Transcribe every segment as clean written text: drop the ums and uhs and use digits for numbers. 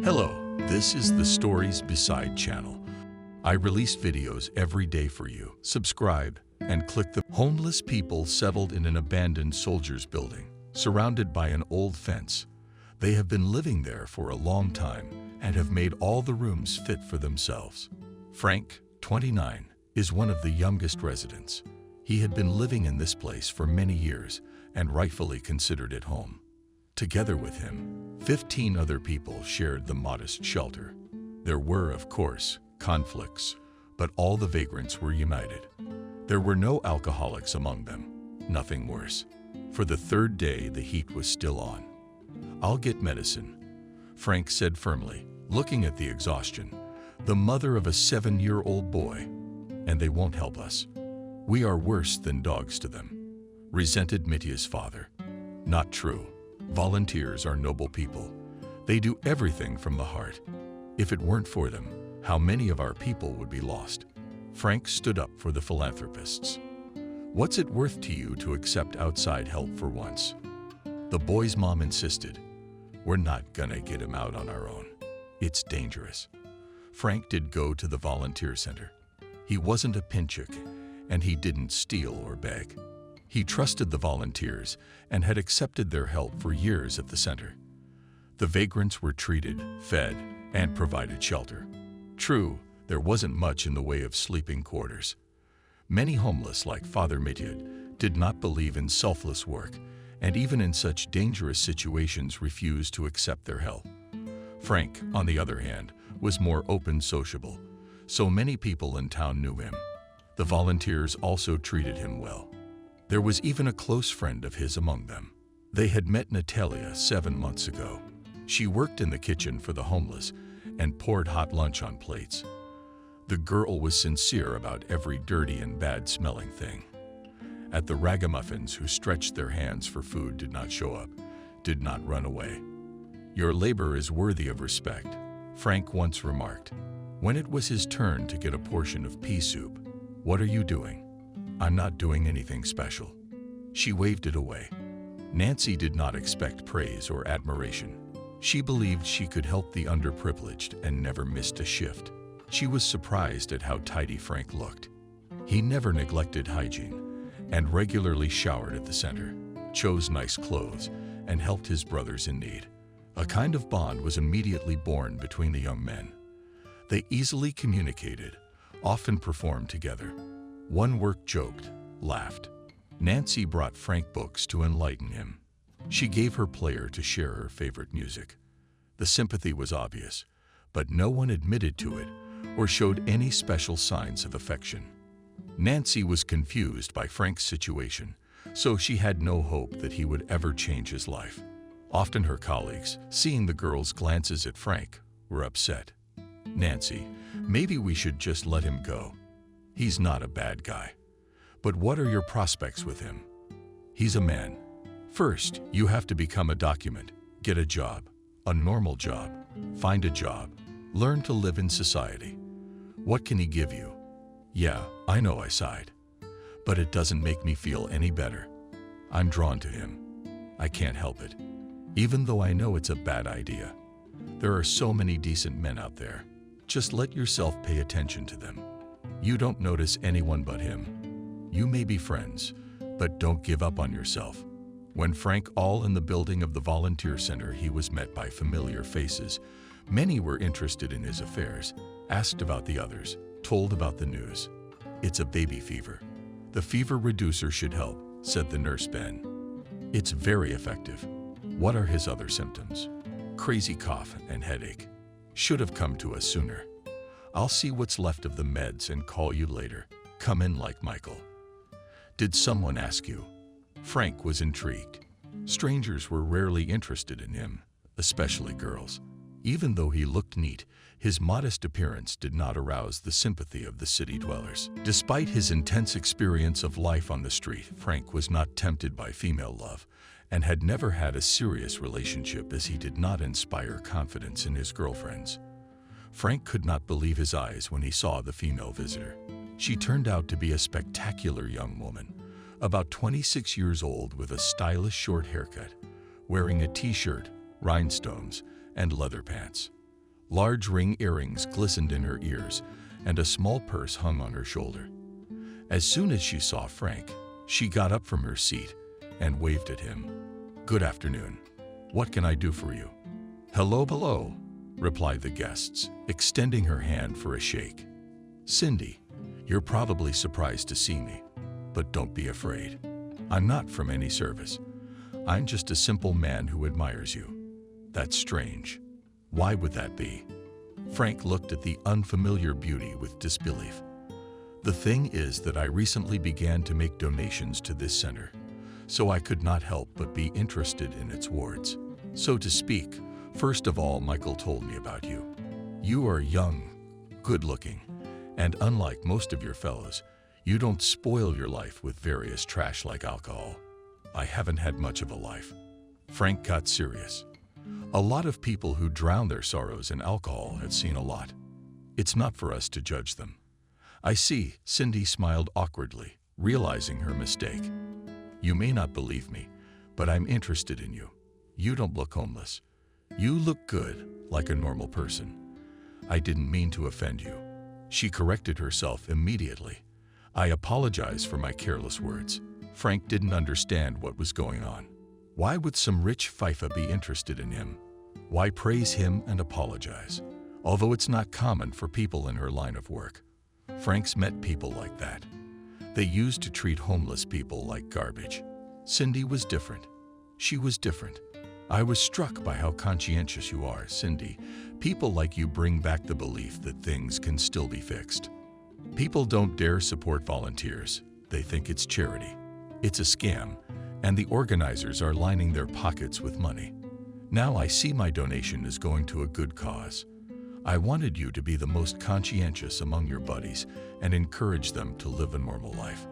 Hello, this is the Stories Beside channel. I release videos every day for you. Subscribe and click the homeless people settled in an abandoned soldiers' building, surrounded by an old fence. They have been living there for a long time and have made all the rooms fit for themselves. Frank, 29, is one of the youngest residents. He had been living in this place for many years and rightfully considered it home. Together with him, 15 other people shared the modest shelter. There were, of course, conflicts, but all the vagrants were united. There were no alcoholics among them, nothing worse. For the third day, the heat was still on. "I'll get medicine," Frank said firmly, looking at the exhaustion. "The mother of a 7-year-old boy, and they won't help us. We are worse than dogs to them," resented Mitya's father. "Not true. Volunteers are noble people. They do everything from the heart. If it weren't for them, how many of our people would be lost?" Frank stood up for the philanthropists. "What's it worth to you to accept outside help for once?" The boy's mom insisted. "We're not gonna get him out on our own. It's dangerous." Frank did go to the volunteer center. He wasn't a pinchuk, and he didn't steal or beg. He trusted the volunteers and had accepted their help for years at the center. The vagrants were treated, fed, and provided shelter. True, there wasn't much in the way of sleeping quarters. Many homeless, like Father Mitya, did not believe in selfless work, and even in such dangerous situations refused to accept their help. Frank, on the other hand, was more open sociable, so many people in town knew him. The volunteers also treated him well. There was even a close friend of his among them. They had met Natalia 7 months ago. She worked in the kitchen for the homeless and poured hot lunch on plates. The girl was sincere about every dirty and bad-smelling thing. At the ragamuffins who stretched their hands for food did not show up, did not run away. "Your labor is worthy of respect," Frank once remarked. When it was his turn to get a portion of pea soup, "What are you doing?" "I'm not doing anything special." She waved it away. Nancy did not expect praise or admiration. She believed she could help the underprivileged and never missed a shift. She was surprised at how tidy Frank looked. He never neglected hygiene and regularly showered at the center, chose nice clothes, and helped his brothers in need. A kind of bond was immediately born between the young men. They easily communicated, often performed together. One worked, joked, laughed. Nancy brought Frank books to enlighten him. She gave her player to share her favorite music. The sympathy was obvious, but no one admitted to it or showed any special signs of affection. Nancy was confused by Frank's situation, so she had no hope that he would ever change his life. Often her colleagues, seeing the girl's glances at Frank, were upset. "Nancy, maybe we should just let him go. He's not a bad guy. But what are your prospects with him? He's a man. First, you have to become a document, get a job, a normal job, find a job, learn to live in society. What can he give you?" "Yeah, I know," I sighed. "But it doesn't make me feel any better. I'm drawn to him. I can't help it, even though I know it's a bad idea. There are so many decent men out there. Just let yourself pay attention to them. You don't notice anyone but him. You may be friends, but don't give up on yourself." When Frank all in the building of the volunteer center, he was met by familiar faces. Many were interested in his affairs, asked about the others, told about the news. "It's a baby fever. The fever reducer should help," said the nurse Ben. "It's very effective." "What are his other symptoms?" "Crazy cough and headache. Should have come to us sooner. I'll see what's left of the meds and call you later. Come in like Michael." "Did someone ask you?" Frank was intrigued. Strangers were rarely interested in him, especially girls. Even though he looked neat, his modest appearance did not arouse the sympathy of the city dwellers. Despite his intense experience of life on the street, Frank was not tempted by female love and had never had a serious relationship, as he did not inspire confidence in his girlfriends. Frank could not believe his eyes when he saw the female visitor. She turned out to be a spectacular young woman, about 26 years old, with a stylish short haircut, wearing a t-shirt, rhinestones, and leather pants. Large ring earrings glistened in her ears, and a small purse hung on her shoulder. As soon as she saw Frank, she got up from her seat and waved at him. "Good afternoon. What can I do for you?" Hello," replied the guests, extending her hand for a shake. "Cindy, you're probably surprised to see me, but don't be afraid. I'm not from any service. I'm just a simple man who admires you." "That's strange. Why would that be?" Frank looked at the unfamiliar beauty with disbelief. "The thing is that I recently began to make donations to this center, so I could not help but be interested in its wards. So to speak, first of all, Michael told me about you. You are young, good-looking, and unlike most of your fellows, you don't spoil your life with various trash like alcohol. I haven't had much of a life." Frank got serious. "A lot of people who drown their sorrows in alcohol have seen a lot. It's not for us to judge them." "I see," Cindy smiled awkwardly, realizing her mistake. "You may not believe me, but I'm interested in you. You don't look homeless. You look good, like a normal person. I didn't mean to offend you." She corrected herself immediately. "I apologize for my careless words." Frank didn't understand what was going on. Why would some rich fifa be interested in him? Why praise him and apologize? Although it's not common for people in her line of work. Frank's met people like that. They used to treat homeless people like garbage. Cindy was different. She was different. "I was struck by how conscientious you are, Cindy. People like you bring back the belief that things can still be fixed. People don't dare support volunteers. They think it's charity. It's a scam, and the organizers are lining their pockets with money. Now I see my donation is going to a good cause. I wanted you to be the most conscientious among your buddies and encourage them to live a normal life.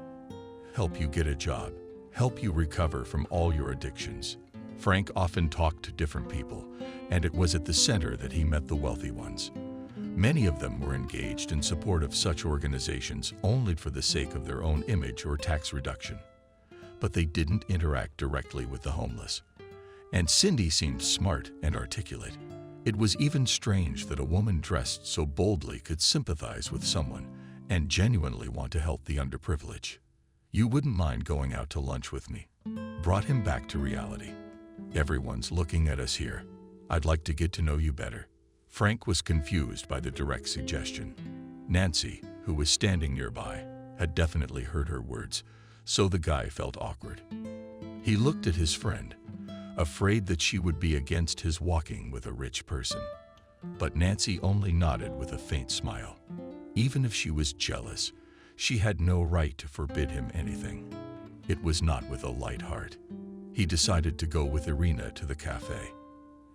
Help you get a job. Help you recover from all your addictions." Frank often talked to different people, and it was at the center that he met the wealthy ones. Many of them were engaged in support of such organizations only for the sake of their own image or tax reduction. But they didn't interact directly with the homeless. And Cindy seemed smart and articulate. It was even strange that a woman dressed so boldly could sympathize with someone and genuinely want to help the underprivileged. "You wouldn't mind going out to lunch with me?" Brought him back to reality. "Everyone's looking at us here. I'd like to get to know you better." Frank was confused by the direct suggestion. Nancy, who was standing nearby, had definitely heard her words, so the guy felt awkward. He looked at his friend, afraid that she would be against his walking with a rich person. But Nancy only nodded with a faint smile. Even if she was jealous, she had no right to forbid him anything. It was not with a light heart. He decided to go with Irina to the cafe.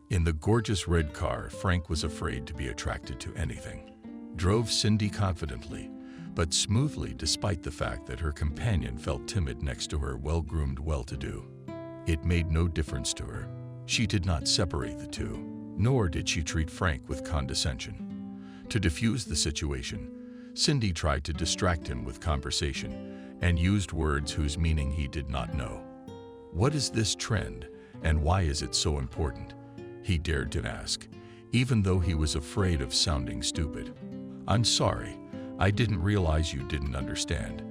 In the gorgeous red car, Frank was afraid to be attracted to anything. Drove Cindy confidently, but smoothly despite the fact that her companion felt timid next to her well-groomed well-to-do. It made no difference to her. She did not separate the two, nor did she treat Frank with condescension. To diffuse the situation, Cindy tried to distract him with conversation and used words whose meaning he did not know. "What is this trend, and why is it so important?" he dared to ask, even though he was afraid of sounding stupid. "I'm sorry, I didn't realize you didn't understand."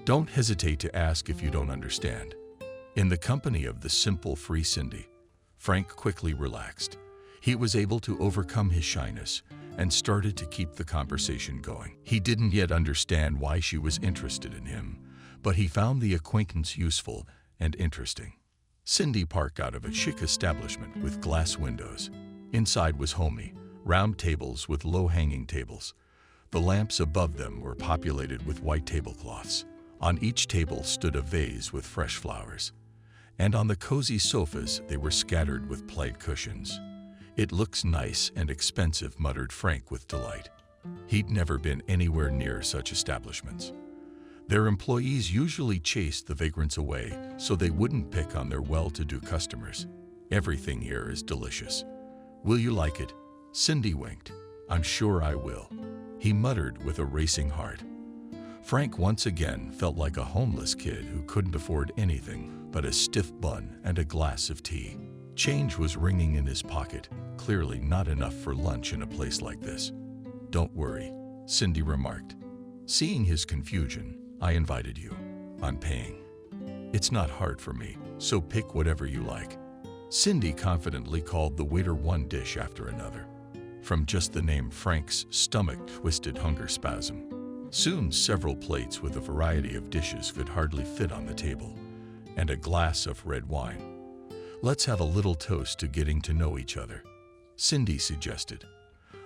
Don't hesitate to ask if you don't understand. In the company of the simple, free Cindy, Frank quickly relaxed. He was able to overcome his shyness and started to keep the conversation going. He didn't yet understand why she was interested in him, but he found the acquaintance useful and interesting. Cindy parked out of a chic establishment with glass windows. Inside was homey, round tables with low-hanging tables. The lamps above them were populated with white tablecloths. On each table stood a vase with fresh flowers. And on the cozy sofas they were scattered with plaid cushions. "It looks nice and expensive," muttered Frank with delight. He'd never been anywhere near such establishments. Their employees usually chased the vagrants away so they wouldn't pick on their well-to-do customers. "Everything here is delicious. Will you like it?" Cindy winked. "I'm sure I will," he muttered with a racing heart. Frank once again felt like a homeless kid who couldn't afford anything but a stiff bun and a glass of tea. Change was ringing in his pocket, clearly not enough for lunch in a place like this. "Don't worry," Cindy remarked. Seeing his confusion, "I invited you. I'm paying. It's not hard for me, so pick whatever you like." Cindy confidently called the waiter one dish after another. From just the name, Frank's stomach twisted hunger spasm. Soon several plates with a variety of dishes could hardly fit on the table, and a glass of red wine. "Let's have a little toast to getting to know each other," Cindy suggested.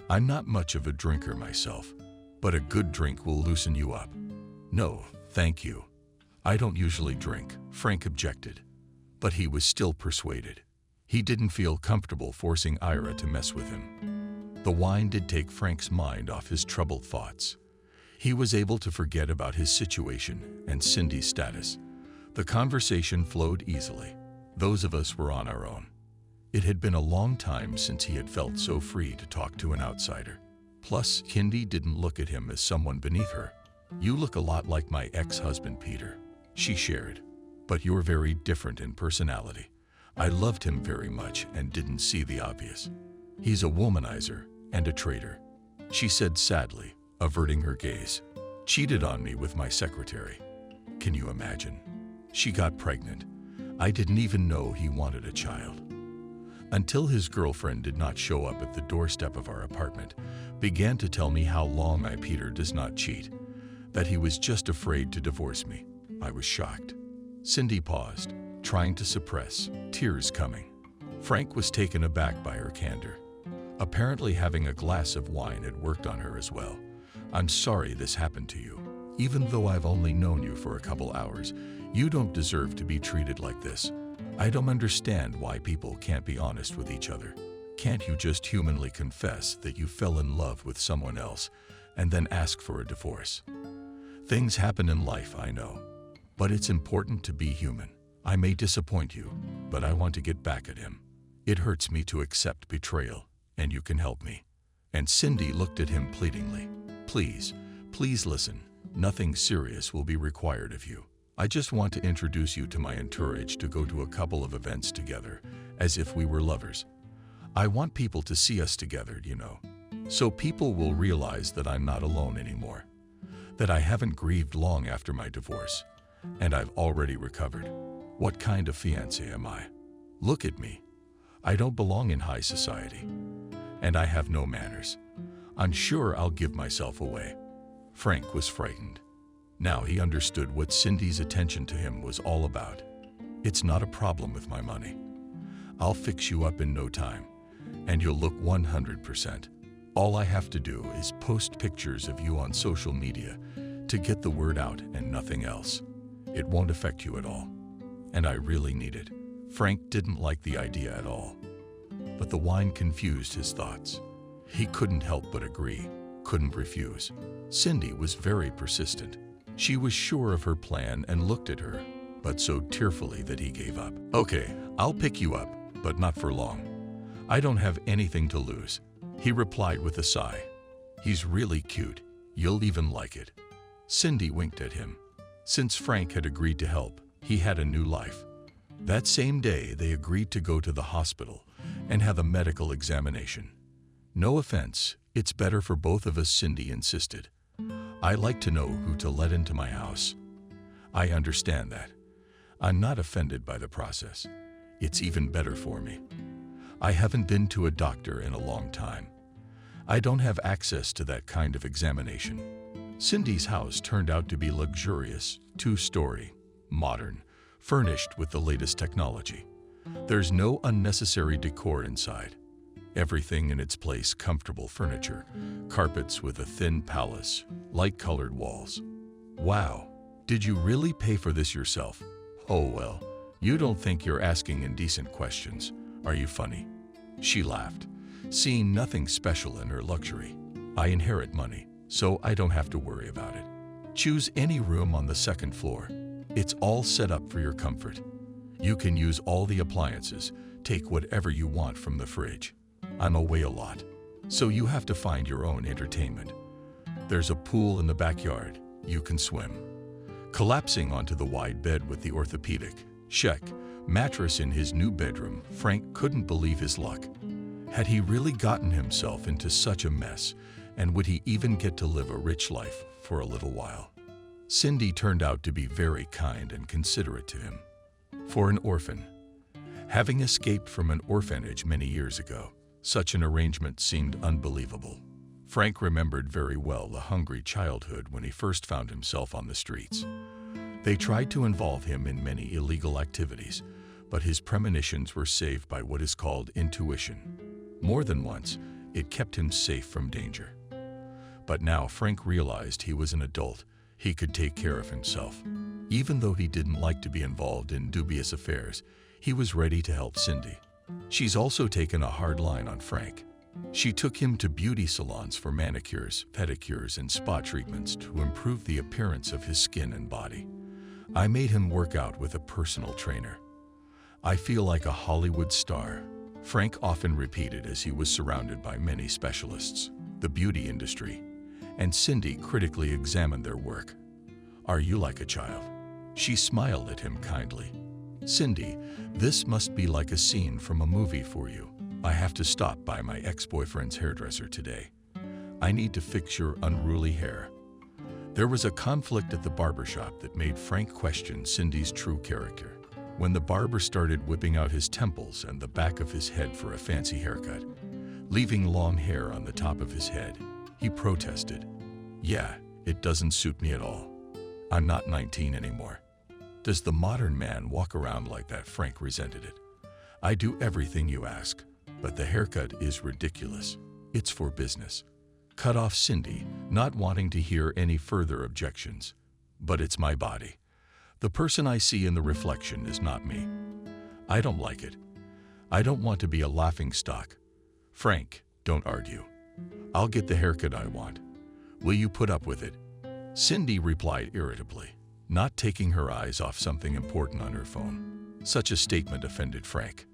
"I'm not much of a drinker myself, but a good drink will loosen you up." "No, thank you. I don't usually drink," Frank objected, but he was still persuaded. He didn't feel comfortable forcing Ira to mess with him. The wine did take Frank's mind off his troubled thoughts. He was able to forget about his situation and Cindy's status. The conversation flowed easily. Those of us were on our own. It had been a long time since he had felt so free to talk to an outsider. Plus, Cindy didn't look at him as someone beneath her. "You look a lot like my ex-husband, Peter," she shared, "but you're very different in personality. I loved him very much and didn't see the obvious. He's a womanizer and a traitor," she said sadly, averting her gaze. "Cheated on me with my secretary. Can you imagine? She got pregnant. I didn't even know he wanted a child." Until his girlfriend did not show up at the doorstep of our apartment, began to tell me how long my Peter does not cheat, that he was just afraid to divorce me. I was shocked. Cindy paused, trying to suppress tears coming. Frank was taken aback by her candor. Apparently having a glass of wine had worked on her as well. "I'm sorry this happened to you. Even though I've only known you for a couple hours, you don't deserve to be treated like this. I don't understand why people can't be honest with each other. Can't you just humanly confess that you fell in love with someone else and then ask for a divorce? Things happen in life, I know, but it's important to be human. I may disappoint you, but I want to get back at him. It hurts me to accept betrayal, and you can help me." And Cindy looked at him pleadingly. Please listen. Nothing serious will be required of you. I just want to introduce you to my entourage to go to a couple of events together, as if we were lovers. I want people to see us together, so people will realize that I'm not alone anymore, that I haven't grieved long after my divorce, and I've already recovered. What kind of fiancé am I? Look at me. I don't belong in high society, and I have no manners. I'm sure I'll give myself away." Frank was frightened. Now he understood what Cindy's attention to him was all about. "It's not a problem with my money. I'll fix you up in no time, and you'll look 100%. All I have to do is post pictures of you on social media to get the word out and nothing else. It won't affect you at all. And I really need it." Frank didn't like the idea at all, but the wine confused his thoughts. He couldn't help but agree, couldn't refuse. Cindy was very persistent. She was sure of her plan and looked at her, but so tearfully that he gave up. "Okay, I'll pick you up, but not for long. I don't have anything to lose," he replied with a sigh. "He's really cute. You'll even like it." Cindy winked at him. Since Frank had agreed to help, he had a new life. That same day, they agreed to go to the hospital and have a medical examination. "No offense, it's better for both of us," Cindy insisted. "I like to know who to let into my house." "I understand that. I'm not offended by the process. It's even better for me. I haven't been to a doctor in a long time. I don't have access to that kind of examination." Cindy's house turned out to be luxurious, 2-story, modern, furnished with the latest technology. There's no unnecessary decor inside. Everything in its place: comfortable furniture, carpets with a thin palette, light-colored walls. "Wow, did you really pay for this yourself?" "Oh well, you don't think you're asking indecent questions. Are you funny?" She laughed, seeing nothing special in her luxury. "I inherit money, so I don't have to worry about it. Choose any room on the second floor. It's all set up for your comfort. You can use all the appliances, take whatever you want from the fridge. I'm away a lot, so you have to find your own entertainment. There's a pool in the backyard. You can swim." Collapsing onto the wide bed with the orthopedic, check, mattress in his new bedroom, Frank couldn't believe his luck. Had he really gotten himself into such a mess, and would he even get to live a rich life for a little while? Cindy turned out to be very kind and considerate to him. For an orphan, having escaped from an orphanage many years ago, such an arrangement seemed unbelievable. Frank remembered very well the hungry childhood when he first found himself on the streets. They tried to involve him in many illegal activities, but his premonitions were saved by what is called intuition. More than once, it kept him safe from danger. But now Frank realized he was an adult. He could take care of himself. Even though he didn't like to be involved in dubious affairs, he was ready to help Cindy. She's also taken a hard line on Frank. She took him to beauty salons for manicures, pedicures, and spa treatments to improve the appearance of his skin and body. I made him work out with a personal trainer. I feel like a Hollywood star, Frank often repeated as he was surrounded by many specialists. The beauty industry and Cindy critically examined their work. Are you like a child? She smiled at him kindly. Cindy, this must be like a scene from a movie for you. I have to stop by my ex-boyfriend's hairdresser today. I need to fix your unruly hair. There was a conflict at the barbershop that made Frank question Cindy's true character. When the barber started whipping out his temples and the back of his head for a fancy haircut, leaving long hair on the top of his head, he protested. Yeah, it doesn't suit me at all. I'm not 19 anymore. Does the modern man walk around like that? Frank resented it. I do everything you ask, but the haircut is ridiculous. It's for business. Cut off Cindy, not wanting to hear any further objections. But it's my body. The person I see in the reflection is not me. I don't like it. I don't want to be a laughingstock. Frank, don't argue. I'll get the haircut I want. Will you put up with it? Cindy replied irritably, not taking her eyes off something important on her phone. Such a statement offended Frank.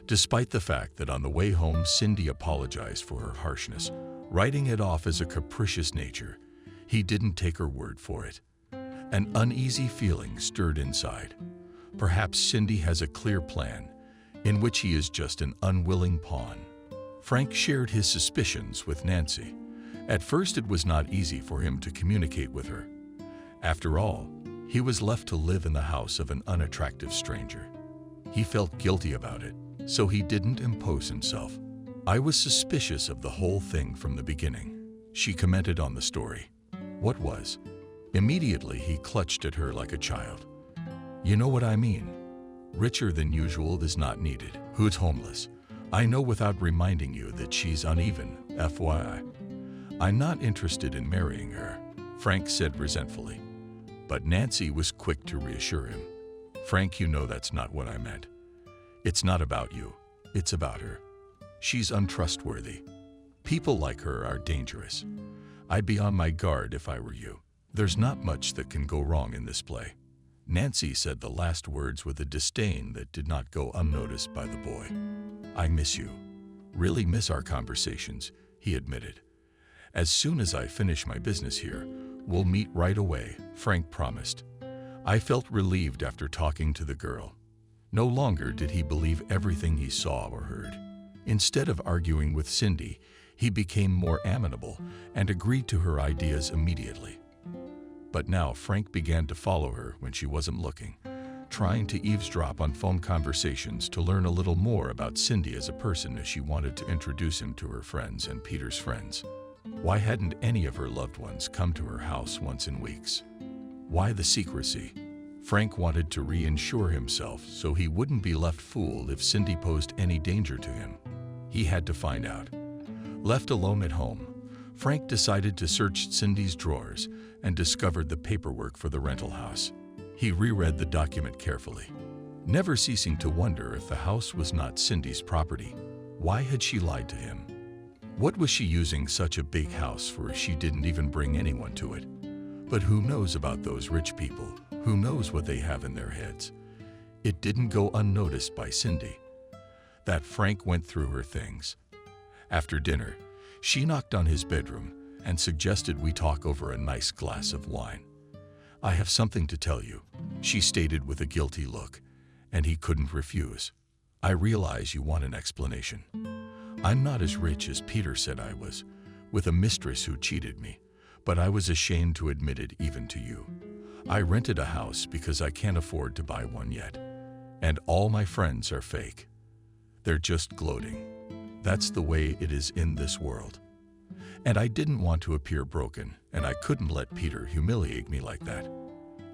Despite the fact that on the way home Cindy apologized for her harshness, writing it off as a capricious nature, he didn't take her word for it. An uneasy feeling stirred inside. Perhaps Cindy has a clear plan, in which he is just an unwilling pawn. Frank shared his suspicions with Nancy. At first it was not easy for him to communicate with her. After all, he was left to live in the house of an unattractive stranger. He felt guilty about it, so he didn't impose himself. I was suspicious of the whole thing from the beginning, she commented on the story. What was? Immediately he clutched at her like a child. You know what I mean. Richer than usual is not needed. Who's homeless? I know without reminding you that she's uneven, FYI. I'm not interested in marrying her, Frank said resentfully. But Nancy was quick to reassure him. Frank, you know that's not what I meant. It's not about you. It's about her. She's untrustworthy. People like her are dangerous. I'd be on my guard if I were you. There's not much that can go wrong in this play. Nancy said the last words with a disdain that did not go unnoticed by the boy. I miss you. Really miss our conversations, he admitted. As soon as I finish my business here, we'll meet right away, Frank promised. I felt relieved after talking to the girl. No longer did he believe everything he saw or heard. Instead of arguing with Cindy, he became more amenable and agreed to her ideas immediately. But now Frank began to follow her when she wasn't looking, trying to eavesdrop on phone conversations to learn a little more about Cindy as a person as she wanted to introduce him to her friends and Peter's friends. Why hadn't any of her loved ones come to her house once in weeks? Why the secrecy? Frank wanted to reassure himself so he wouldn't be left fooled if Cindy posed any danger to him. He had to find out. Left alone at home, Frank decided to search Cindy's drawers and discovered the paperwork for the rental house. He reread the document carefully, never ceasing to wonder if the house was not Cindy's property. Why had she lied to him? What was she using such a big house for if she didn't even bring anyone to it? But who knows about those rich people? Who knows what they have in their heads? It didn't go unnoticed by Cindy that Frank went through her things. After dinner, she knocked on his bedroom and suggested we talk over a nice glass of wine. I have something to tell you, she stated with a guilty look, and he couldn't refuse. I realize you want an explanation. I'm not as rich as Peter said I was, with a mistress who cheated me, but I was ashamed to admit it even to you. I rented a house because I can't afford to buy one yet, and all my friends are fake. They're just gloating. That's the way it is in this world. And I didn't want to appear broken, and I couldn't let Peter humiliate me like that.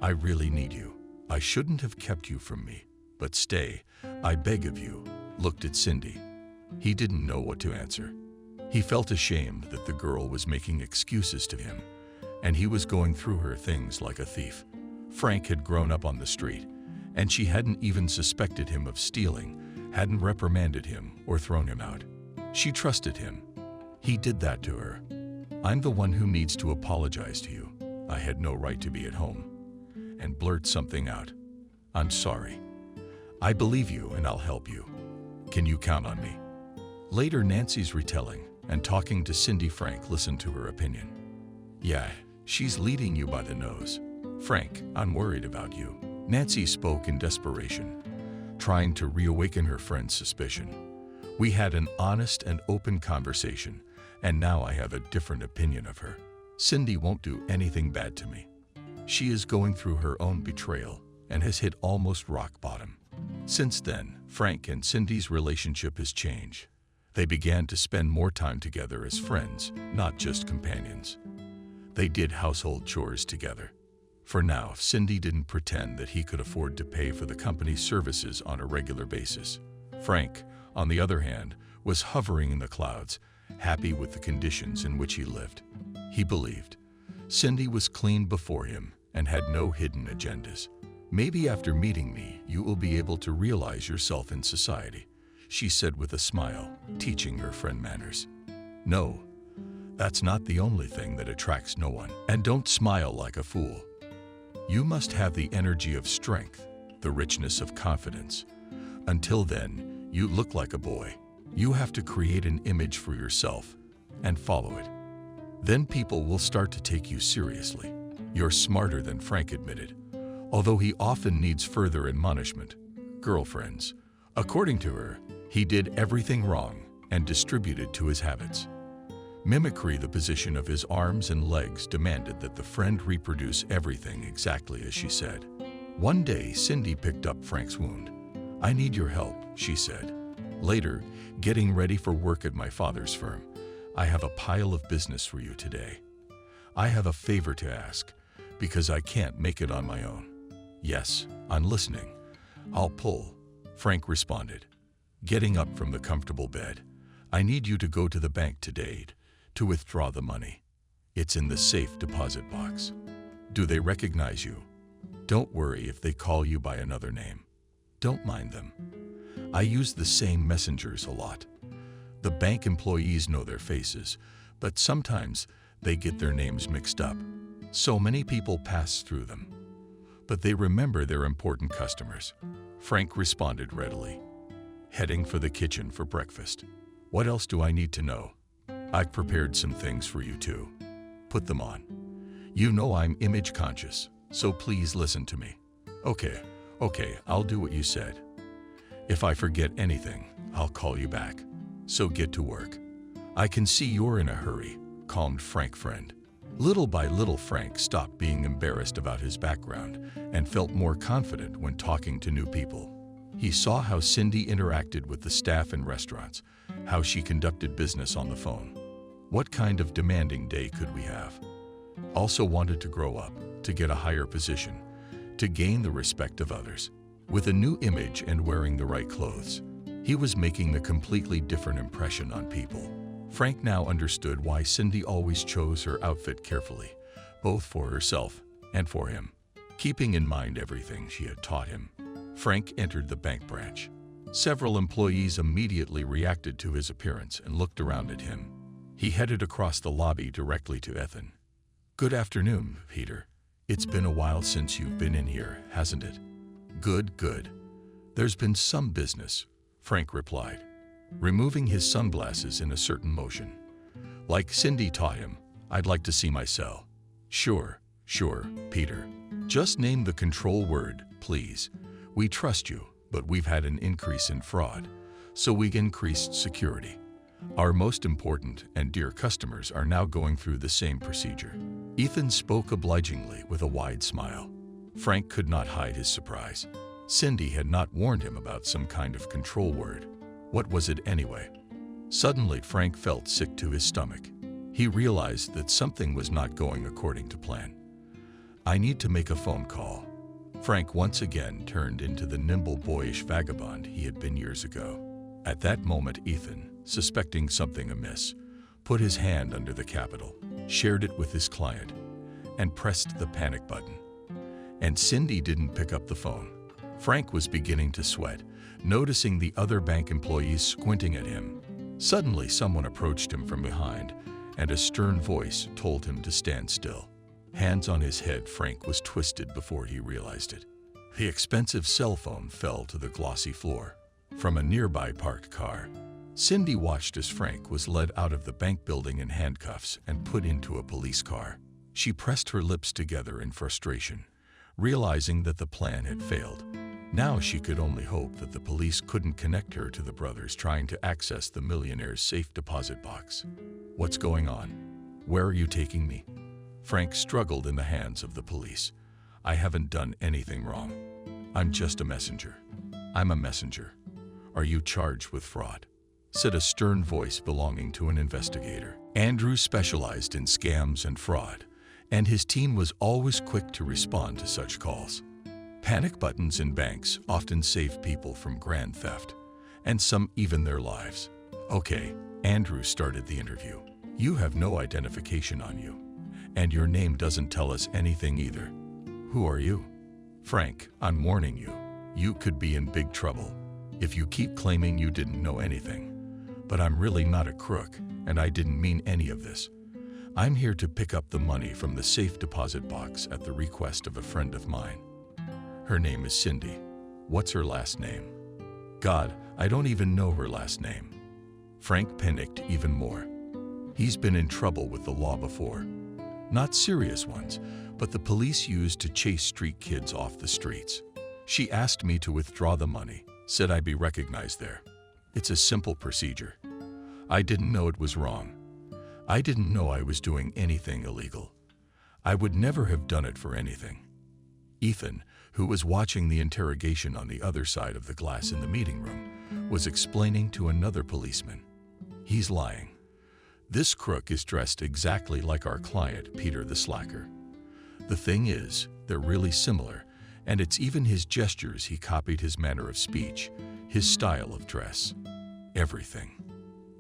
I really need you. I shouldn't have kept you from me, but stay, I beg of you. Looked at Cindy. He didn't know what to answer. He felt ashamed that the girl was making excuses to him, and he was going through her things like a thief. Frank had grown up on the street, and she hadn't even suspected him of stealing, hadn't reprimanded him or thrown him out. She trusted him. He did that to her. I'm the one who needs to apologize to you. I had no right to be at home. And blurt something out. I'm sorry. I believe you and I'll help you. Can you count on me? Later, Nancy's retelling and talking to Cindy. Frank listened to her opinion. Yeah, she's leading you by the nose. Frank, I'm worried about you. Nancy spoke in desperation, trying to reawaken her friend's suspicion. We had an honest and open conversation, and now I have a different opinion of her. Cindy won't do anything bad to me. She is going through her own betrayal and has hit almost rock bottom. Since then, Frank and Cindy's relationship has changed. They began to spend more time together as friends, not just companions. They did household chores together. For now, Cindy didn't pretend that he could afford to pay for the company's services on a regular basis. Frank, on the other hand, was hovering in the clouds, happy with the conditions in which he lived. He believed Cindy was clean before him and had no hidden agendas. Maybe after meeting me, you will be able to realize yourself in society, she said with a smile, teaching her friend manners. No, that's not the only thing that attracts no one. And don't smile like a fool. You must have the energy of strength, the richness of confidence. Until then, you look like a boy. You have to create an image for yourself and follow it. Then people will start to take you seriously. You're smarter than Frank admitted, although he often needs further admonishment. Girlfriends. According to her, he did everything wrong and distributed to his habits. Mimicry, the position of his arms and legs, demanded that the friend reproduce everything exactly as she said. One day, Cindy picked up Frank's wound. I need your help, she said. Later, getting ready for work at my father's firm. I have a pile of business for you today. I have a favor to ask, because I can't make it on my own. Yes, I'm listening. I'll pull, Frank responded, getting up from the comfortable bed. I need you to go to the bank today to withdraw the money. It's in the safe deposit box. Do they recognize you? Don't worry if they call you by another name. Don't mind them. I use the same messengers a lot. The bank employees know their faces, but sometimes they get their names mixed up. So many people pass through them. But they remember their important customers. Frank responded readily, heading for the kitchen for breakfast. What else do I need to know? I've prepared some things for you too. Put them on. You know I'm image conscious, so please listen to me. Okay, I'll do what you said. If I forget anything, I'll call you back. So get to work. I can see you're in a hurry, calmed Frank friend. Little by little, Frank stopped being embarrassed about his background and felt more confident when talking to new people. He saw how Cindy interacted with the staff in restaurants, how she conducted business on the phone. What kind of demanding day could we have? Also wanted to grow up, to get a higher position, to gain the respect of others. With a new image and wearing the right clothes, he was making a completely different impression on people. Frank now understood why Cindy always chose her outfit carefully, both for herself and for him, keeping in mind everything she had taught him. Frank entered the bank branch. Several employees immediately reacted to his appearance and looked around at him. He headed across the lobby directly to Ethan. Good afternoon, Peter. It's been a while since you've been in here, hasn't it? Good. There's been some business, Frank replied, removing his sunglasses in a certain motion. Like Cindy taught him, I'd like to see my cell. Sure, Peter. Just name the control word, please. We trust you, but we've had an increase in fraud, so we increased security. Our most important and dear customers are now going through the same procedure." Ethan spoke obligingly with a wide smile. Frank could not hide his surprise. Cindy had not warned him about some kind of control word. What was it anyway? Suddenly, Frank felt sick to his stomach. He realized that something was not going according to plan. "I need to make a phone call." Frank once again turned into the nimble, boyish vagabond he had been years ago. At that moment, Ethan, suspecting something amiss, put his hand under the capital, shared it with his client, and pressed the panic button. And Cindy didn't pick up the phone. Frank was beginning to sweat, noticing the other bank employees squinting at him. Suddenly, someone approached him from behind, and a stern voice told him to stand still. Hands on his head, Frank was twisted before he realized it. The expensive cell phone fell to the glossy floor from a nearby parked car. Cindy watched as Frank was led out of the bank building in handcuffs and put into a police car. She pressed her lips together in frustration, realizing that the plan had failed. Now she could only hope that the police couldn't connect her to the brothers trying to access the Millionaire's safe deposit box. "What's going on? Where are you taking me?" Frank struggled in the hands of the police. "I haven't done anything wrong. I'm just a messenger." "I'm a messenger. Are you charged with fraud?" said a stern voice belonging to an investigator. Andrew specialized in scams and fraud, and his team was always quick to respond to such calls. Panic buttons in banks often save people from grand theft, and some even their lives. "Okay," Andrew started the interview. "You have no identification on you, and your name doesn't tell us anything either. Who are you?" "Frank, I'm warning you. You could be in big trouble if you keep claiming you didn't know anything. But I'm really not a crook, and I didn't mean any of this. I'm here to pick up the money from the safe deposit box at the request of a friend of mine. Her name is Cindy." "What's her last name?" "God, I don't even know her last name." Frank panicked even more. He's been in trouble with the law before. Not serious ones, but the police used to chase street kids off the streets. "She asked me to withdraw the money, said I'd be recognized there. It's a simple procedure. I didn't know it was wrong. I didn't know I was doing anything illegal. I would never have done it for anything." Ethan, who was watching the interrogation on the other side of the glass in the meeting room, was explaining to another policeman. "He's lying. This crook is dressed exactly like our client, Peter the Slacker. The thing is, they're really similar, and it's even his gestures. He copied his manner of speech, his style of dress, everything.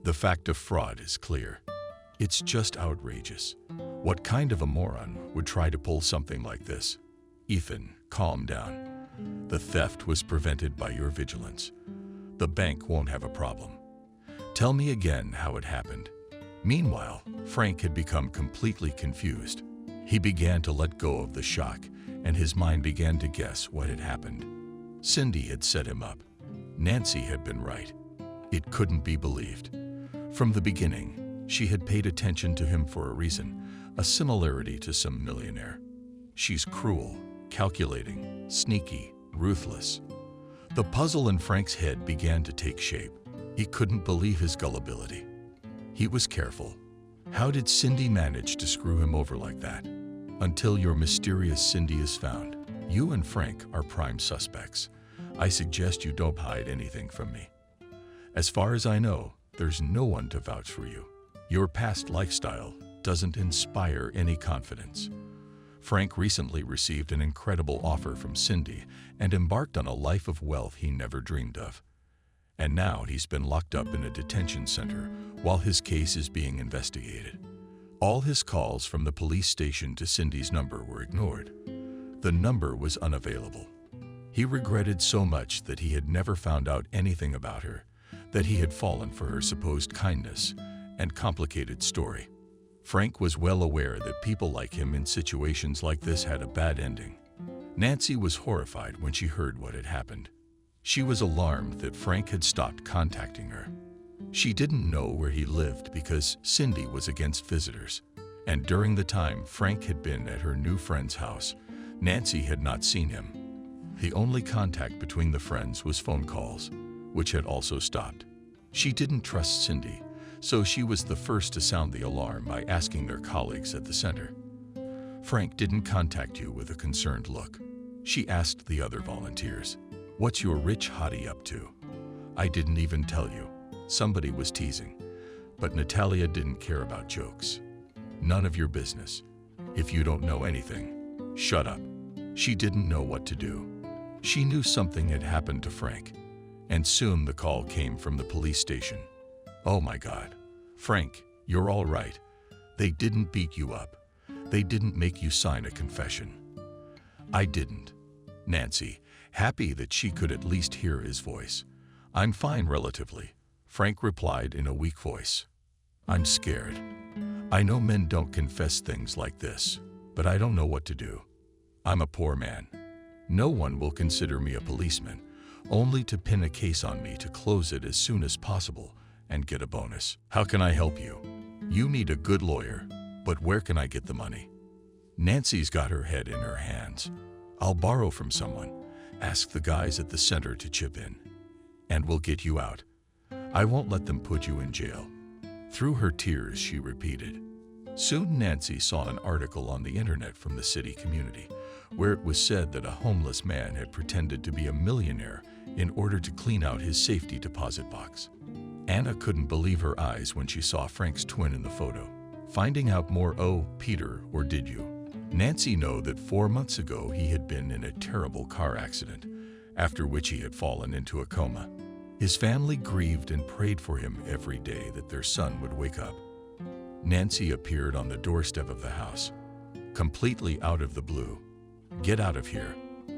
The fact of fraud is clear. It's just outrageous. What kind of a moron would try to pull something like this?" "Ethan, calm down. The theft was prevented by your vigilance. The bank won't have a problem. Tell me again how it happened." Meanwhile, Frank had become completely confused. He began to let go of the shock, and his mind began to guess what had happened. Cindy had set him up. Nancy had been right. It couldn't be believed. From the beginning, she had paid attention to him for a reason, a similarity to some millionaire. She's cruel, calculating, sneaky, ruthless. The puzzle in Frank's head began to take shape. He couldn't believe his gullibility. He was careful. How did Cindy manage to screw him over like that? Until your mysterious Cindy is found, you and Frank are prime suspects. I suggest you don't hide anything from me. As far as I know, there's no one to vouch for you. Your past lifestyle doesn't inspire any confidence. Frank recently received an incredible offer from Cindy and embarked on a life of wealth he never dreamed of. And now he's been locked up in a detention center while his case is being investigated. All his calls from the police station to Cindy's number were ignored. The number was unavailable. He regretted so much that he had never found out anything about her, that he had fallen for her supposed kindness and complicated story. Frank was well aware that people like him in situations like this had a bad ending. Nancy was horrified when she heard what had happened. She was alarmed that Frank had stopped contacting her. She didn't know where he lived because Cindy was against visitors, and during the time Frank had been at her new friend's house, Nancy had not seen him. The only contact between the friends was phone calls, which had also stopped. She didn't trust Cindy, so she was the first to sound the alarm by asking their colleagues at the center. Frank didn't contact you with a concerned look. She asked the other volunteers, "What's your rich hottie up to?" "I didn't even tell you." Somebody was teasing. But Natalia didn't care about jokes. "None of your business. If you don't know anything, shut up." She didn't know what to do. She knew something had happened to Frank, and soon the call came from the police station. "Oh my God. Frank, you're all right. They didn't beat you up. They didn't make you sign a confession." "I didn't." Nancy, happy that she could at least hear his voice. "I'm fine relatively," Frank replied in a weak voice. "I'm scared. I know men don't confess things like this, but I don't know what to do. I'm a poor man. No one will consider me a policeman, only to pin a case on me to close it as soon as possible and get a bonus. How can I help you? You need a good lawyer, but where can I get the money?" Nancy's got her head in her hands. "I'll borrow from someone. Ask the guys at the center to chip in, and we'll get you out. I won't let them put you in jail." Through her tears, she repeated. Soon Nancy saw an article on the internet from the city community, where it was said that a homeless man had pretended to be a millionaire in order to clean out his safety deposit box. Anna couldn't believe her eyes when she saw Frank's twin in the photo. Finding out more, "Oh, Peter, or did you?" Nancy knew that 4 months ago he had been in a terrible car accident, after which he had fallen into a coma. His family grieved and prayed for him every day that their son would wake up. Nancy appeared on the doorstep of the house, completely out of the blue. "Get out of here,"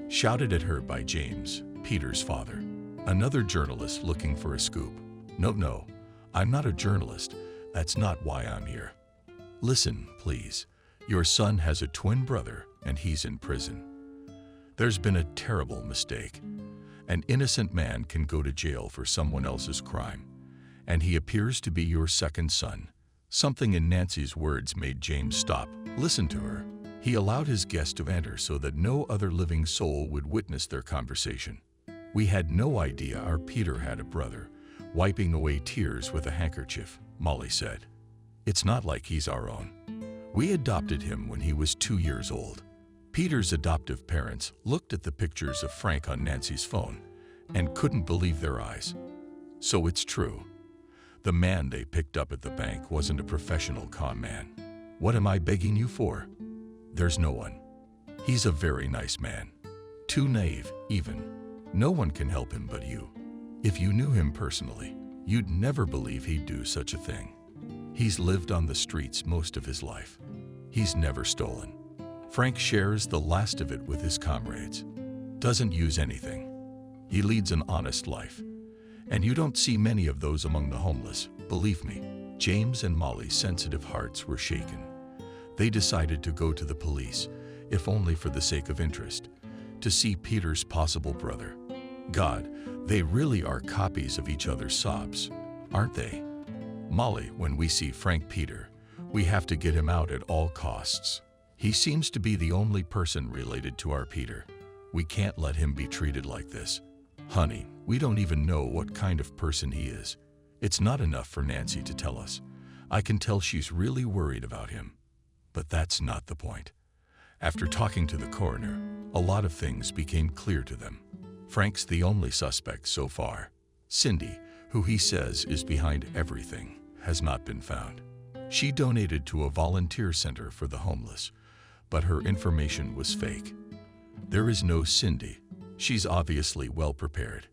shouted at her by James, Peter's father. Another journalist looking for a scoop. No, I'm not a journalist. That's not why I'm here. Listen, please. Your son has a twin brother and he's in prison. There's been a terrible mistake. An innocent man can go to jail for someone else's crime, and he appears to be your second son." Something in Nancy's words made James stop. Listen to her. He allowed his guest to enter so that no other living soul would witness their conversation. "We had no idea our Peter had a brother," wiping away tears with a handkerchief, Molly said. "It's not like he's our own. We adopted him when he was 2 years old." Peter's adoptive parents looked at the pictures of Frank on Nancy's phone and couldn't believe their eyes. So it's true. The man they picked up at the bank wasn't a professional con man. "What am I begging you for?" "There's no one. He's a very nice man. Too naive, even. No one can help him but you. If you knew him personally, you'd never believe he'd do such a thing. He's lived on the streets most of his life. He's never stolen. Frank shares the last of it with his comrades. Doesn't use anything. He leads an honest life. And you don't see many of those among the homeless, believe me." James and Molly's sensitive hearts were shaken. They decided to go to the police, if only for the sake of interest, to see Peter's possible brother. God, they really are copies of each other's sobs, aren't they? "Molly, when we see Frank Peter, we have to get him out at all costs. He seems to be the only person related to our Peter. We can't let him be treated like this. Honey, we don't even know what kind of person he is. It's not enough for Nancy to tell us. I can tell she's really worried about him. But that's not the point." After talking to the coroner, a lot of things became clear to them. Frank's the only suspect so far. Cindy, who he says is behind everything, has not been found. She donated to a volunteer center for the homeless, but her information was fake. There is no Cindy. She's obviously well prepared.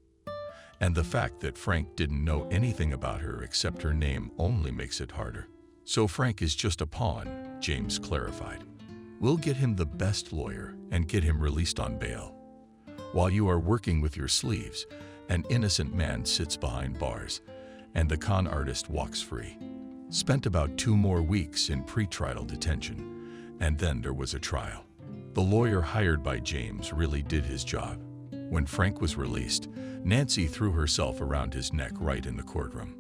And the fact that Frank didn't know anything about her except her name only makes it harder. "So Frank is just a pawn," James clarified. "We'll get him the best lawyer and get him released on bail. While you are working with your sleeves, an innocent man sits behind bars, and the con artist walks free." Spent about 2 more weeks in pretrial detention, and then there was a trial. The lawyer hired by James really did his job. When Frank was released, Nancy threw herself around his neck right in the courtroom.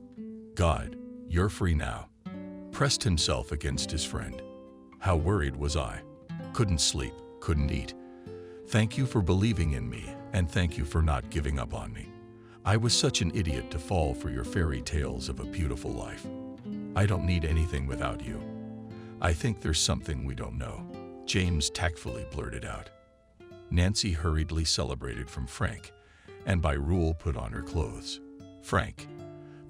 "God, you're free now." Pressed himself against his friend. "How worried was I. Couldn't sleep, couldn't eat. Thank you for believing in me And thank you for not giving up on me. I was such an idiot to fall for your fairy tales of a beautiful life. I don't need anything without you. I think there's something we don't know," James tactfully blurted out. Nancy hurriedly celebrated from Frank, and by rule put on her clothes. "Frank,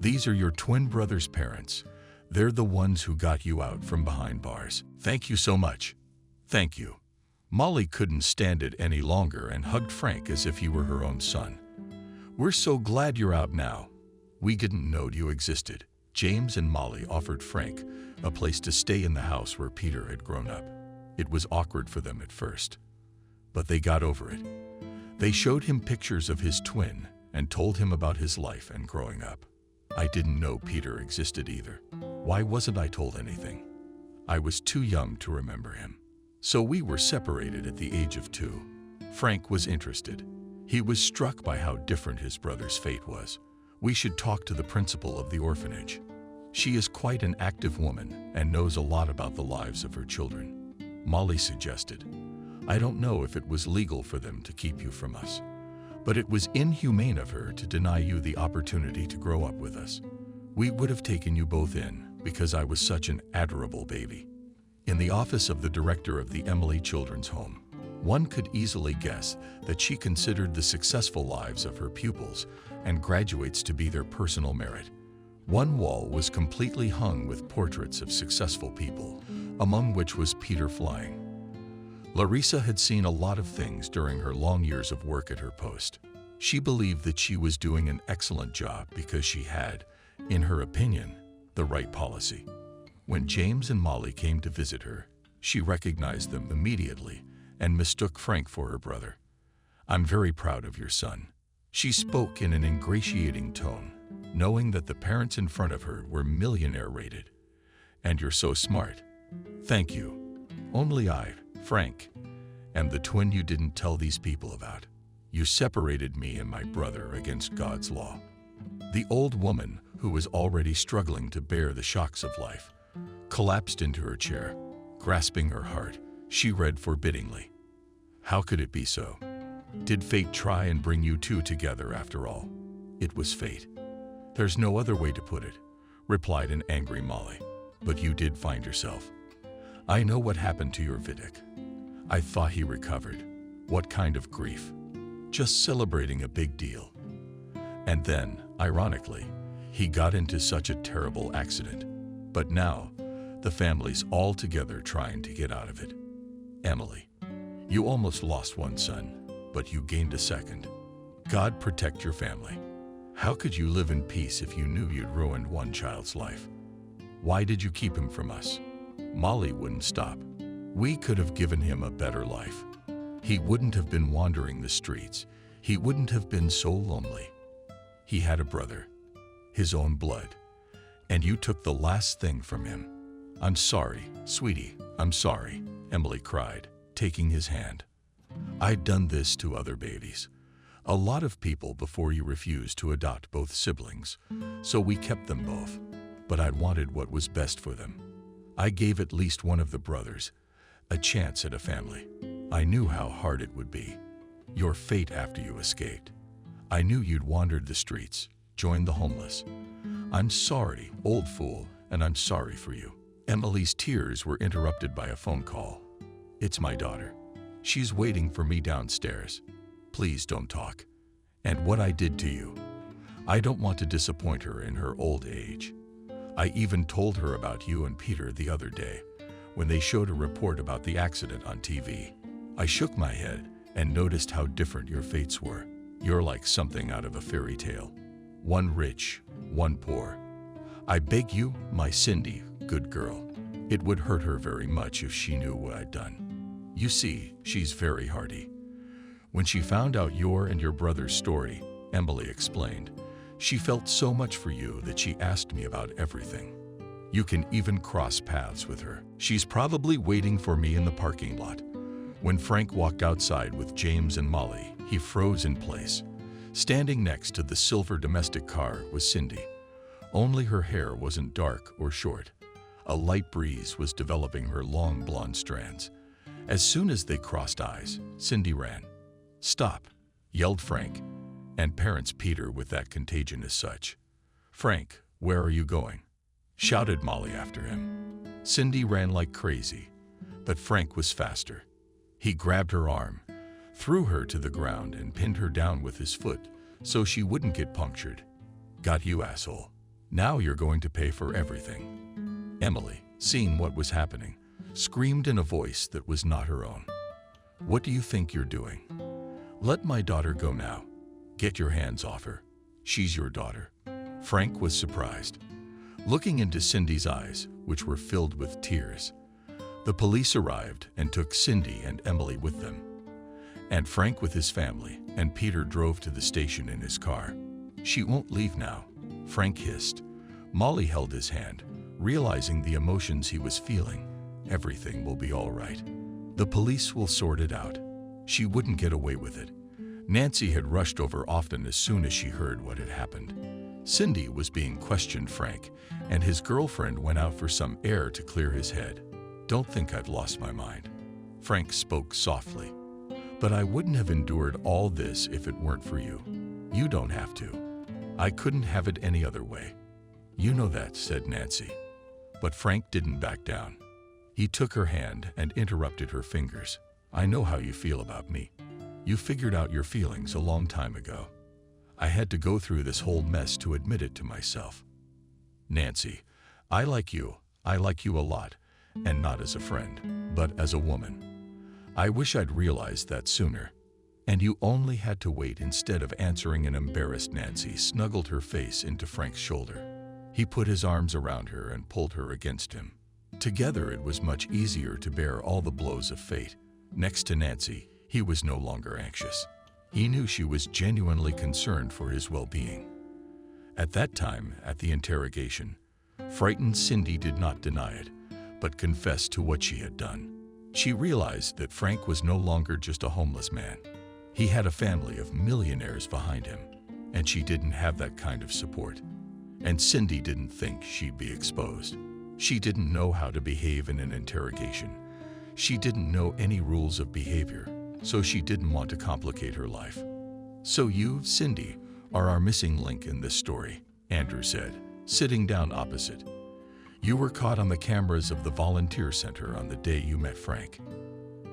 these are your twin brother's parents. They're the ones who got you out from behind bars. Thank you so much." "Thank you." Molly couldn't stand it any longer and hugged Frank as if he were her own son. "We're so glad you're out now. We didn't know you existed." James and Molly offered Frank a place to stay in the house where Peter had grown up. It was awkward for them at first, but they got over it. They showed him pictures of his twin and told him about his life and growing up. "I didn't know Peter existed either. Why wasn't I told anything? I was too young to remember him. So we were separated at the age of 2. Frank was interested. He was struck by how different his brother's fate was. "We should talk to the principal of the orphanage. She is quite an active woman and knows a lot about the lives of her children," Molly suggested. "I don't know if it was legal for them to keep you from us, but it was inhumane of her to deny you the opportunity to grow up with us. We would have taken you both in because I was such an adorable baby." In the office of the director of the Emily Children's Home, one could easily guess that she considered the successful lives of her pupils and graduates to be their personal merit. One wall was completely hung with portraits of successful people, among which was Peter flying. Larissa had seen a lot of things during her long years of work at her post. She believed that she was doing an excellent job because she had, in her opinion, the right policy. When James and Molly came to visit her, she recognized them immediately and mistook Frank for her brother. "I'm very proud of your son." She spoke in an ingratiating tone, knowing that the parents in front of her were millionaire rated. "And you're so smart." "Thank you. Only I, Frank, am the twin you didn't tell these people about. You separated me and my brother against God's law." The old woman, who was already struggling to bear the shocks of life, collapsed into her chair. Grasping her heart, she read forbiddingly. "How could it be so? Did fate try and bring you two together after all?" "It was fate. There's no other way to put it," replied an angry Molly. "But you did find yourself. I know what happened to your Vidic. I thought he recovered. What kind of grief? Just celebrating a big deal. And then, ironically, he got into such a terrible accident. But now, the family's all together trying to get out of it. Emily, you almost lost one son, but you gained a second. God protect your family. How could you live in peace if you knew you'd ruined one child's life? Why did you keep him from us?" Molly wouldn't stop. "We could have given him a better life. He wouldn't have been wandering the streets. He wouldn't have been so lonely. He had a brother, his own blood, and you took the last thing from him." "I'm sorry, sweetie, I'm sorry," Emily cried, taking his hand. "I'd done this to other babies. A lot of people before you refused to adopt both siblings, so we kept them both. But I'd wanted what was best for them. I gave at least one of the brothers a chance at a family. I knew how hard it would be. Your fate after you escaped. I knew you'd wandered the streets, joined the homeless. I'm sorry, old fool, and I'm sorry for you." Emily's tears were interrupted by a phone call. "It's my daughter. She's waiting for me downstairs. Please don't talk. And what I did to you. I don't want to disappoint her in her old age. I even told her about you and Peter the other day, when they showed a report about the accident on TV. I shook my head and noticed how different your fates were. You're like something out of a fairy tale. One rich, one poor. I beg you, my Cindy, good girl. It would hurt her very much if she knew what I'd done. You see, she's very hardy. When she found out your and your brother's story," Emily explained, "she felt so much for you that she asked me about everything. You can even cross paths with her. She's probably waiting for me in the parking lot." When Frank walked outside with James and Molly, he froze in place. Standing next to the silver domestic car was Cindy. Only her hair wasn't dark or short. A light breeze was developing her long blonde strands. As soon as they crossed eyes, Cindy ran. "Stop. yelled Frank, and parents Peter with that contagion as such. "Frank, where are you going?" shouted Molly after him. Cindy ran like crazy, but Frank was faster. He grabbed her arm, threw her to the ground, and pinned her down with his foot so she wouldn't get punctured. "Got you, asshole. Now you're going to pay for everything." Emily, seeing what was happening, screamed in a voice that was not her own. "What do you think you're doing? Let my daughter go now. Get your hands off her. She's your daughter." Frank was surprised, looking into Cindy's eyes, which were filled with tears. The police arrived and took Cindy and Emily with them, and Frank with his family and Peter drove to the station in his car. "She won't leave now," Frank hissed. Molly held his hand, realizing the emotions he was feeling. "Everything will be all right. The police will sort it out. She wouldn't get away with it." Nancy had rushed over often as soon as she heard what had happened. Cindy was being questioned. Frank and his girlfriend went out for some air to clear his head. "Don't think I've lost my mind," Frank spoke softly. "But I wouldn't have endured all this if it weren't for you. You don't have to. I couldn't have it any other way." "You know that," said Nancy. But Frank didn't back down. He took her hand and interrupted her fingers. "I know how you feel about me. You figured out your feelings a long time ago. I had to go through this whole mess to admit it to myself. Nancy, I like you. I like you a lot, and not as a friend, but as a woman. I wish I'd realized that sooner. And you only had to wait." Instead of answering, an embarrassed Nancy snuggled her face into Frank's shoulder. He put his arms around her and pulled her against him. Together it was much easier to bear all the blows of fate. Next to Nancy, he was no longer anxious. He knew she was genuinely concerned for his well-being. At that time, at the interrogation, frightened Cindy did not deny it, but confessed to what she had done. She realized that Frank was no longer just a homeless man. He had a family of millionaires behind him, and she didn't have that kind of support. And Cindy didn't think she'd be exposed. She didn't know how to behave in an interrogation. She didn't know any rules of behavior, so she didn't want to complicate her life. "So you, Cindy, are our missing link in this story," Andrew said, sitting down opposite. "You were caught on the cameras of the volunteer center on the day you met Frank.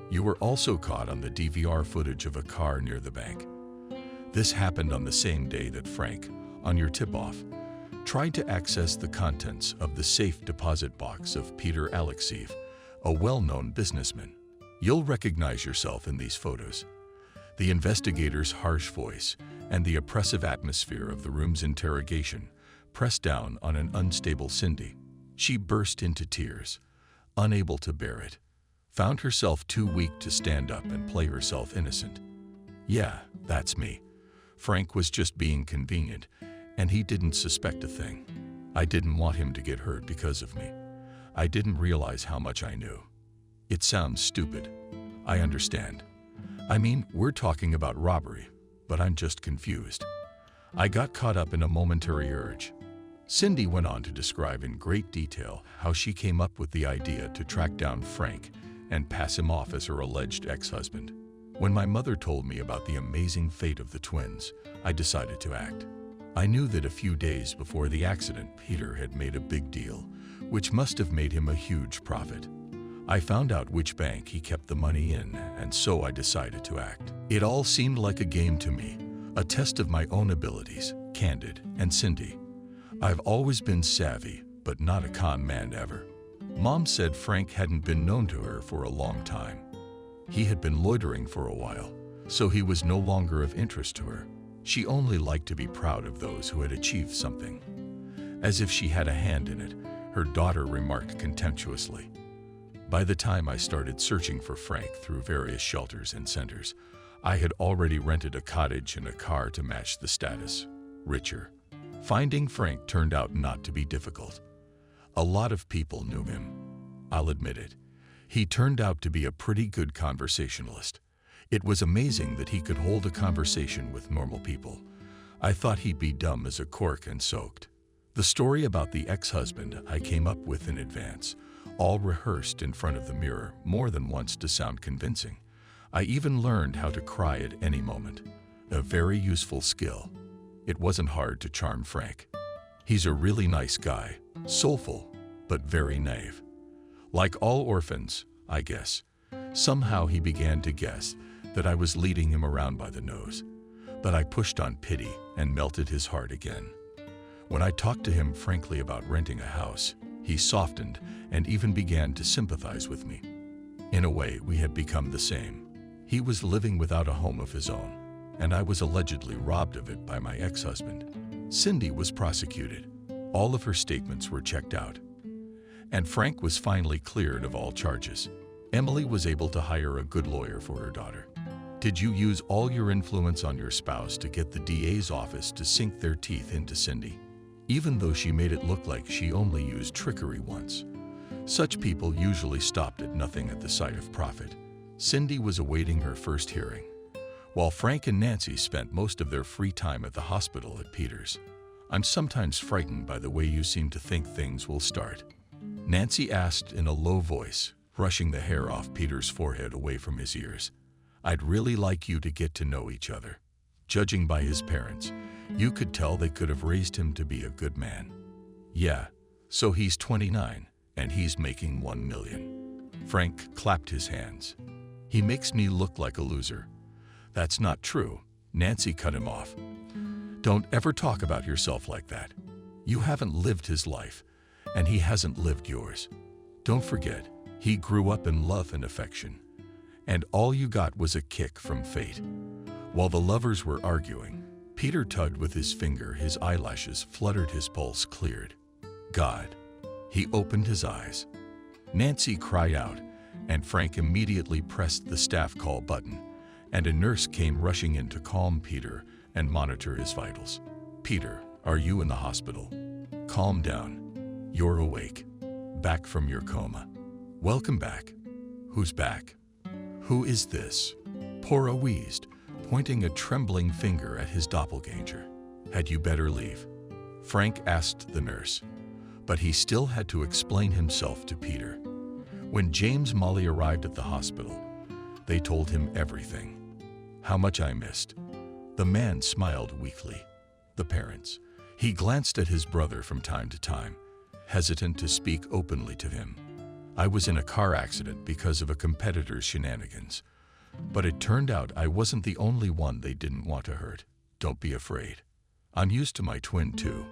You were also caught on the DVR footage of a car near the bank. This happened on the same day that Frank, on your tip-off, tried to access the contents of the safe deposit box of Peter Alexeyev, a well-known businessman. You'll recognize yourself in these photos. The investigator's harsh voice and the oppressive atmosphere of the room's interrogation pressed down on an unstable Cindy. She burst into tears, unable to bear it, found herself too weak to stand up and play herself innocent. "Yeah, that's me. Frank was just being convenient, and he didn't suspect a thing. I didn't want him to get hurt because of me. I didn't realize how much I knew." It sounds stupid. I understand. I mean, we're talking about robbery, but I'm just confused. I got caught up in a momentary urge. Cindy went on to describe in great detail how she came up with the idea to track down Frank and pass him off as her alleged ex-husband. "When my mother told me about the amazing fate of the twins, I decided to act. I knew that a few days before the accident, Peter had made a big deal, which must have made him a huge profit. I found out which bank he kept the money in, and so I decided to act. It all seemed like a game to me, a test of my own abilities, candid, and Cindy. I've always been savvy, but not a con man ever." Mom said Frank hadn't been known to her for a long time. He had been loitering for a while, so he was no longer of interest to her. She only liked to be proud of those who had achieved something. As if she had a hand in it, her daughter remarked contemptuously. "By the time I started searching for Frank through various shelters and centers, I had already rented a cottage and a car to match the status. Richer. Finding Frank turned out not to be difficult. A lot of people knew him. I'll admit it. He turned out to be a pretty good conversationalist. It was amazing that he could hold a conversation with normal people. I thought he'd be dumb as a cork and soaked. The story about the ex-husband I came up with in advance, all rehearsed in front of the mirror more than once to sound convincing. I even learned how to cry at any moment. A very useful skill. It wasn't hard to charm Frank. He's a really nice guy, soulful, but very naive. Like all orphans, I guess. Somehow he began to guess that I was leading him around by the nose. But I pushed on pity and melted his heart again. When I talked to him frankly about renting a house, he softened and even began to sympathize with me. In a way, we had become the same. He was living without a home of his own, and I was allegedly robbed of it by my ex-husband. Cindy was prosecuted. All of her statements were checked out. And Frank was finally cleared of all charges. Emily was able to hire a good lawyer for her daughter. Did you use all your influence on your spouse to get the DA's office to sink their teeth into Cindy? Even though she made it look like she only used trickery once. Such people usually stopped at nothing at the sight of profit. Cindy was awaiting her first hearing, while Frank and Nancy spent most of their free time at the hospital at Peter's. I'm sometimes frightened by the way you seem to think things will start. Nancy asked in a low voice, brushing the hair off Peter's forehead away from his ears. I'd really like you to get to know each other. Judging by his parents, you could tell they could have raised him to be a good man. Yeah, so he's 29, and he's making $1 million. Frank clapped his hands. He makes me look like a loser. That's not true. Nancy cut him off. Don't ever talk about yourself like that. You haven't lived his life, and he hasn't lived yours. Don't forget, he grew up in love and affection, and all you got was a kick from fate. While the lovers were arguing, Peter tugged with his finger, his eyelashes fluttered, his pulse cleared. God. He opened his eyes. Nancy cried out, and Frank immediately pressed the staff call button, and a nurse came rushing in to calm Peter and monitor his vitals. Peter, are you in the hospital? Calm down. You're awake. Back from your coma. Welcome back. Who's back? Who is this? Pora wheezed, pointing a trembling finger at his doppelganger. Had you better leave? Frank asked the nurse, but he still had to explain himself to Peter. When James Molly arrived at the hospital, they told him everything. How much I missed. The man smiled weakly. The parents. He glanced at his brother from time to time, hesitant to speak openly to him. I was in a car accident because of a competitor's shenanigans. But it turned out I wasn't the only one they didn't want to hurt. Don't be afraid. I'm used to my twin too.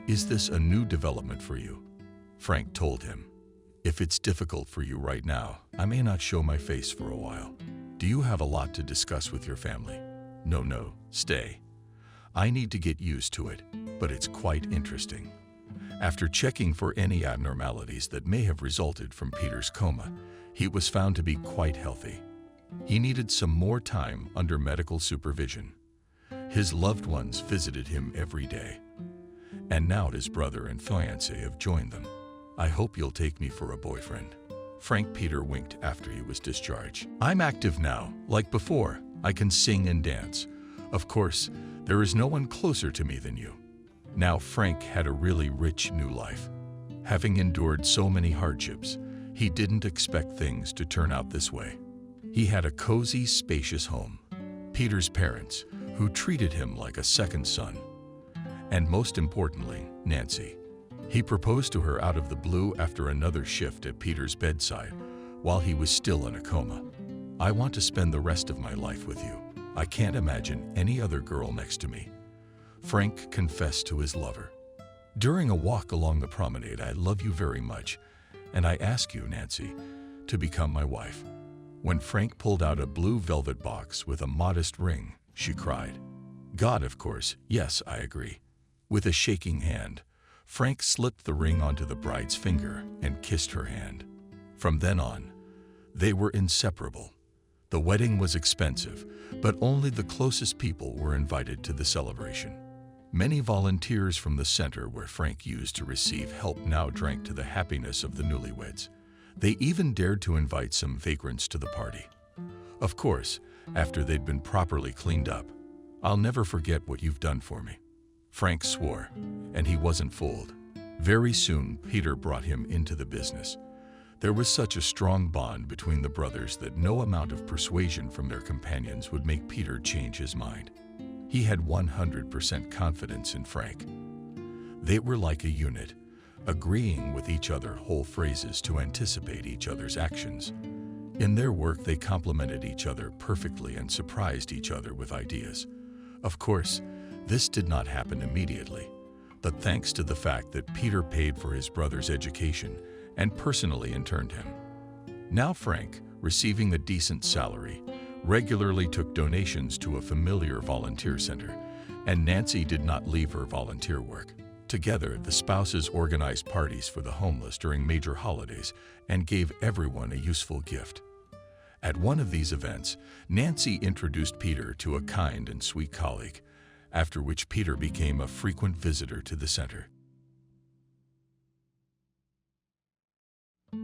Is this a new development for you? Frank told him. If it's difficult for you right now, I may not show my face for a while. Do you have a lot to discuss with your family? No, stay. I need to get used to it, but it's quite interesting. After checking for any abnormalities that may have resulted from Peter's coma, he was found to be quite healthy. He needed some more time under medical supervision. His loved ones visited him every day. And now his brother and fiancé have joined them. I hope you'll take me for a boyfriend. Frank Peter winked after he was discharged. I'm active now, like before. I can sing and dance. Of course, there is no one closer to me than you. Now Frank had a really rich new life. Having endured so many hardships, he didn't expect things to turn out this way. He had a cozy, spacious home. Peter's parents, who treated him like a second son. And most importantly, Nancy. He proposed to her out of the blue after another shift at Peter's bedside, while he was still in a coma. I want to spend the rest of my life with you. I can't imagine any other girl next to me. Frank confessed to his lover. During a walk along the promenade, I love you very much, and I ask you, Nancy, to become my wife. When Frank pulled out a blue velvet box with a modest ring, she cried. God, of course, yes, I agree. With a shaking hand, Frank slipped the ring onto the bride's finger and kissed her hand. From then on, they were inseparable. The wedding was expensive, but only the closest people were invited to the celebration. Many volunteers from the center where Frank used to receive help now drank to the happiness of the newlyweds. They even dared to invite some vagrants to the party. Of course, after they'd been properly cleaned up. I'll never forget what you've done for me. Frank swore, and he wasn't fooled. Very soon, Peter brought him into the business. There was such a strong bond between the brothers that no amount of persuasion from their companions would make Peter change his mind. He had 100% confidence in Frank. They were like a unit, agreeing with each other whole phrases to anticipate each other's actions. In their work, they complemented each other perfectly and surprised each other with ideas. Of course, this did not happen immediately, but thanks to the fact that Peter paid for his brother's education and personally interned him. Now Frank, receiving a decent salary, regularly took donations to a familiar volunteer center, and Nancy did not leave her volunteer work. Together, the spouses organized parties for the homeless during major holidays and gave everyone a useful gift. At one of these events, Nancy introduced Peter to a kind and sweet colleague, after which Peter became a frequent visitor to the center.